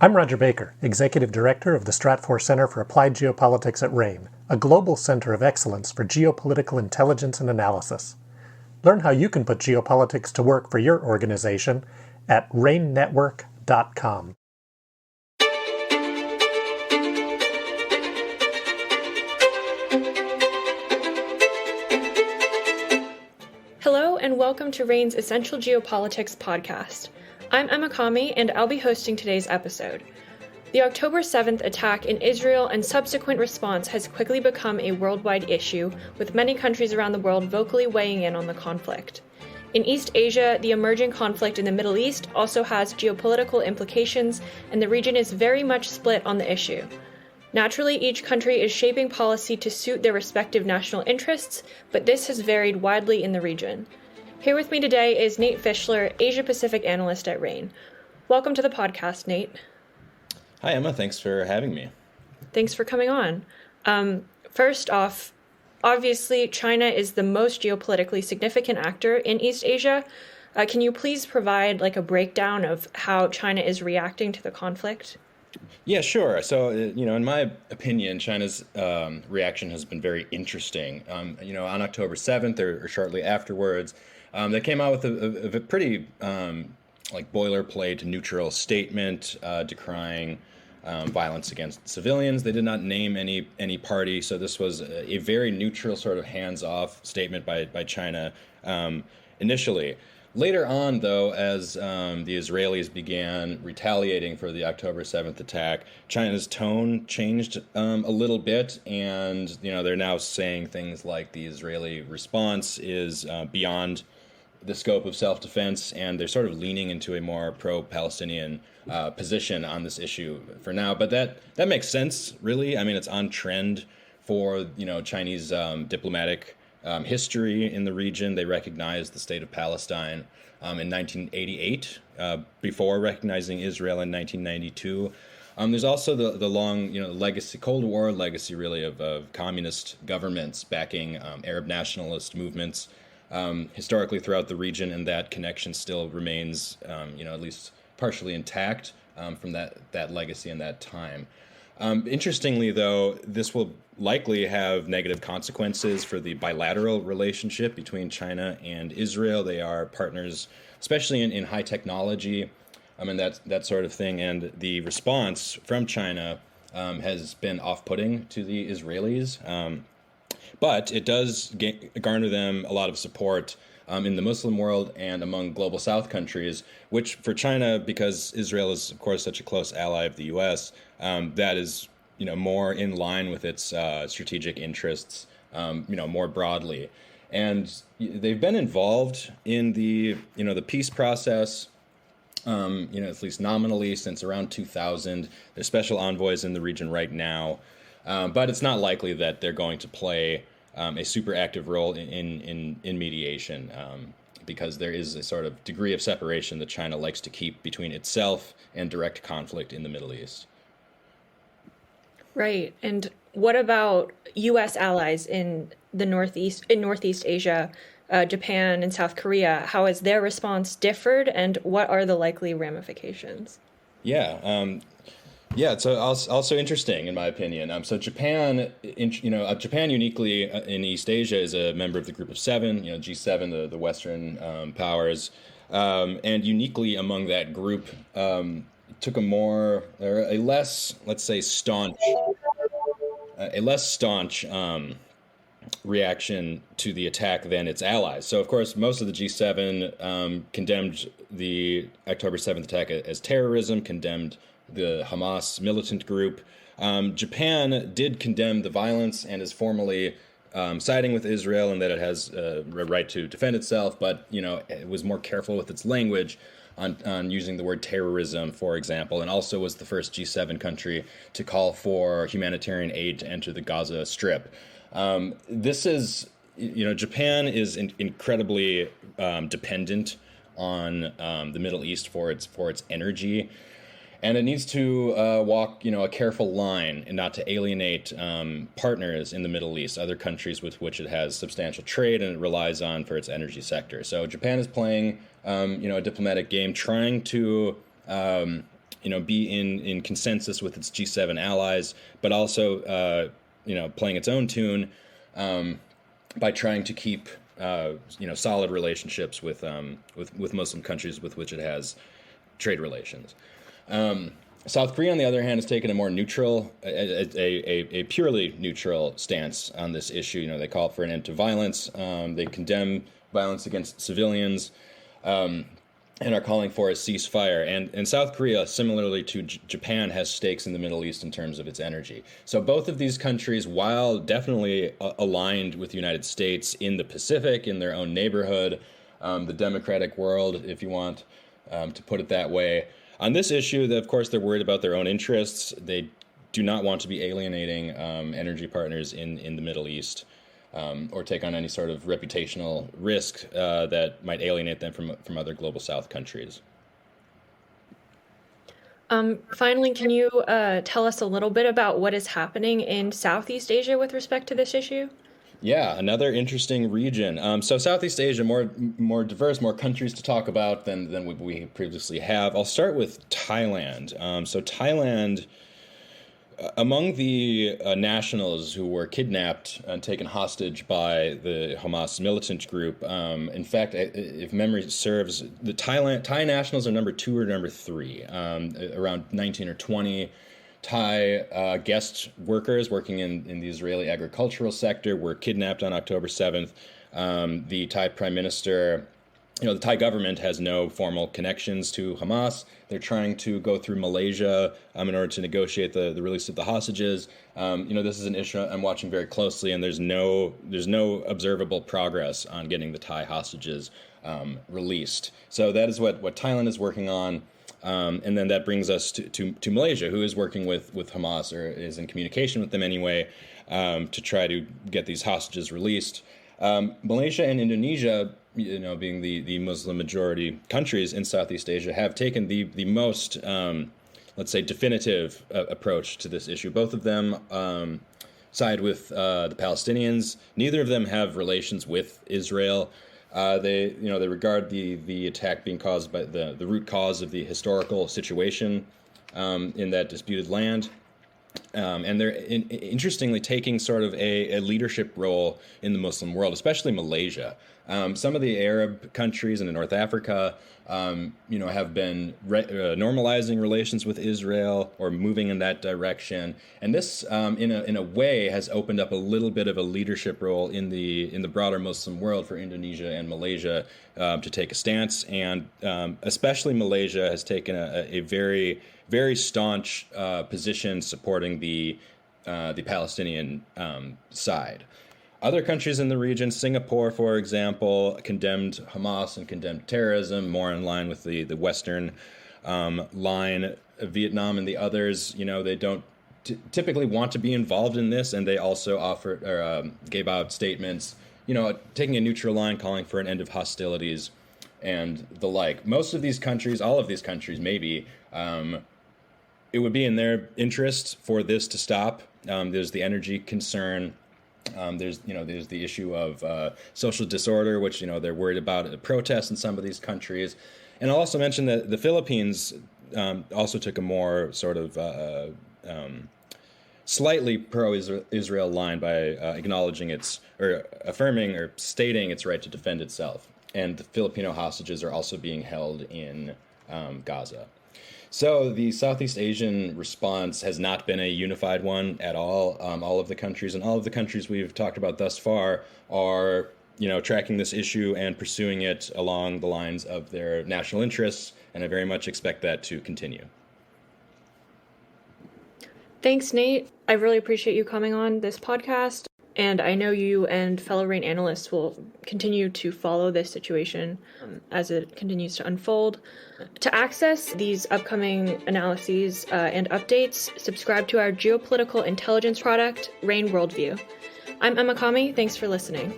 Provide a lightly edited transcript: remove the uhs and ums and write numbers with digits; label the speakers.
Speaker 1: I'm Roger Baker, Executive Director of the Stratfor Center for Applied Geopolitics at RANE, a global center of excellence for geopolitical intelligence and analysis. Learn how you can put geopolitics to work for your organization at ranenetwork.com.
Speaker 2: Hello and welcome to RANE's Essential Geopolitics podcast. I'm Emma Kami and I'll be hosting today's episode. The October 7th attack in Israel and subsequent response has quickly become a worldwide issue, with many countries around the world vocally weighing in on the conflict. In East Asia, the emerging conflict in the Middle East also has geopolitical implications, and the region is very much split on the issue. Naturally, each country is shaping policy to suit their respective national interests, but this has varied widely in the region. Here with me today is Nate Fischler, Asia-Pacific analyst at RANE. Welcome to the podcast, Nate.
Speaker 3: Hi, Emma. Thanks for having me.
Speaker 2: Thanks for coming on. First off, obviously, China is the most geopolitically significant actor in East Asia. Can you please provide a breakdown of how China is reacting to the conflict?
Speaker 3: Yeah, sure. So, in my opinion, China's reaction has been very interesting. On October 7th or shortly afterwards, they came out with a pretty boilerplate neutral statement decrying violence against civilians. They did not name any party, so this was a very neutral sort of hands-off statement by China initially. Later on, though, as the Israelis began retaliating for the October 7th attack, China's tone changed a little bit, and they're now saying things like the Israeli response is beyond the scope of self-defense, and they're sort of leaning into a more pro-Palestinian position on this issue for now. But that makes sense, really. I mean, it's on trend for Chinese diplomatic history in the region. They recognized the state of Palestine in 1988, before recognizing Israel in 1992. There's also the long, legacy, Cold War legacy, really, of communist governments backing Arab nationalist movements historically throughout the region, and that connection still remains, at least partially intact from that legacy and that time. Interestingly, though, this will likely have negative consequences for the bilateral relationship between China and Israel. They are partners, especially in high technology, and that sort of thing. And the response from China has been off-putting to the Israelis. But it does garner them a lot of support in the Muslim world and among global South countries, which for China, because Israel is, of course, such a close ally of the U.S., that is, more in line with its strategic interests, more broadly. And they've been involved in the peace process, at least nominally, since around 2000. There's special envoys in the region right now. But it's not likely that they're going to play a super active role in mediation, because there is a sort of degree of separation that China likes to keep between itself and direct conflict in the Middle East.
Speaker 2: Right. And what about U.S. allies in Northeast Asia, Japan and South Korea? How has their response differed, and what are the likely ramifications?
Speaker 3: Yeah. It's also interesting, in my opinion. So Japan, Japan uniquely in East Asia is a member of the Group of Seven, G7, the Western powers, and uniquely among that group, took a less, let's say, staunch reaction to the attack than its allies. So, of course, most of the G7 condemned the October 7th attack as terrorism, condemned the Hamas militant group. Japan did condemn the violence and is formally siding with Israel and that it has a right to defend itself, but it was more careful with its language on using the word terrorism, for example, and also was the first G7 country to call for humanitarian aid to enter the Gaza Strip. This is, Japan is incredibly dependent on the Middle East for its energy. And it needs to walk, a careful line and not to alienate partners in the Middle East, other countries with which it has substantial trade and it relies on for its energy sector. So Japan is playing, a diplomatic game, trying to be in consensus with its G7 allies, but also playing its own tune by trying to keep solid relationships with Muslim countries with which it has trade relations. South Korea, on the other hand, has taken a more neutral, a purely neutral stance on this issue. They call for an end to violence. They condemn violence against civilians, and are calling for a ceasefire. And South Korea, similarly to Japan, has stakes in the Middle East in terms of its energy. So both of these countries, while definitely aligned with the United States in the Pacific, in their own neighborhood, the democratic world, if you want to put it that way, on this issue, of course, they're worried about their own interests. They do not want to be alienating energy partners in the Middle East. Or take on any sort of reputational risk that might alienate them from other global South countries.
Speaker 2: Finally, can you tell us a little bit about what is happening in Southeast Asia with respect to this issue?
Speaker 3: Yeah, another interesting region. So Southeast Asia, more diverse, more countries to talk about than we previously have. I'll start with Thailand. So Thailand, among the nationals who were kidnapped and taken hostage by the Hamas militant group, in fact, if memory serves, the Thai nationals are number 2 or number 3, around 19 or 20. Thai guest workers working in the Israeli agricultural sector were kidnapped on October 7th. The Thai prime minister, the Thai government has no formal connections to Hamas. They're trying to go through Malaysia in order to negotiate the release of the hostages. This is an issue I'm watching very closely, and there's no observable progress on getting the Thai hostages released. So that is what Thailand is working on. And then that brings us to Malaysia, who is working with Hamas, or is in communication with them anyway, to try to get these hostages released. Malaysia and Indonesia, being the Muslim majority countries in Southeast Asia, have taken the most, let's say, definitive approach to this issue. Both of them side with the Palestinians. Neither of them have relations with Israel. They regard the attack being caused by the root cause of the historical situation in that disputed land. And they're interestingly taking sort of a leadership role in the Muslim world, especially Malaysia. Some of the Arab countries in North Africa, have been normalizing relations with Israel or moving in that direction. And this, in a way, has opened up a little bit of a leadership role in the broader Muslim world for Indonesia and Malaysia to take a stance. And especially Malaysia has taken a very, very staunch position supporting the Palestinian side. Other countries in the region, Singapore, for example, condemned Hamas and condemned terrorism, more in line with the Western line. Vietnam and the others, they don't typically want to be involved in this, and they also gave out statements, taking a neutral line, calling for an end of hostilities and the like. Most of these countries, all of these countries, maybe, it would be in their interest for this to stop. There's the energy concern. There's the issue of social disorder, which, they're worried about protests in some of these countries. And I'll also mention that the Philippines also took a more sort of slightly pro-Israel line by acknowledging affirming or stating its right to defend itself. And the Filipino hostages are also being held in Gaza. So the Southeast Asian response has not been a unified one at all. All of the countries we've talked about thus far are, tracking this issue and pursuing it along the lines of their national interests, and I very much expect that to continue.
Speaker 2: Thanks, Nate. I really appreciate you coming on this podcast. And I know you and fellow RANE analysts will continue to follow this situation as it continues to unfold. To access these upcoming analyses and updates, subscribe to our geopolitical intelligence product, RANE Worldview. I'm Emma Kami. Thanks for listening.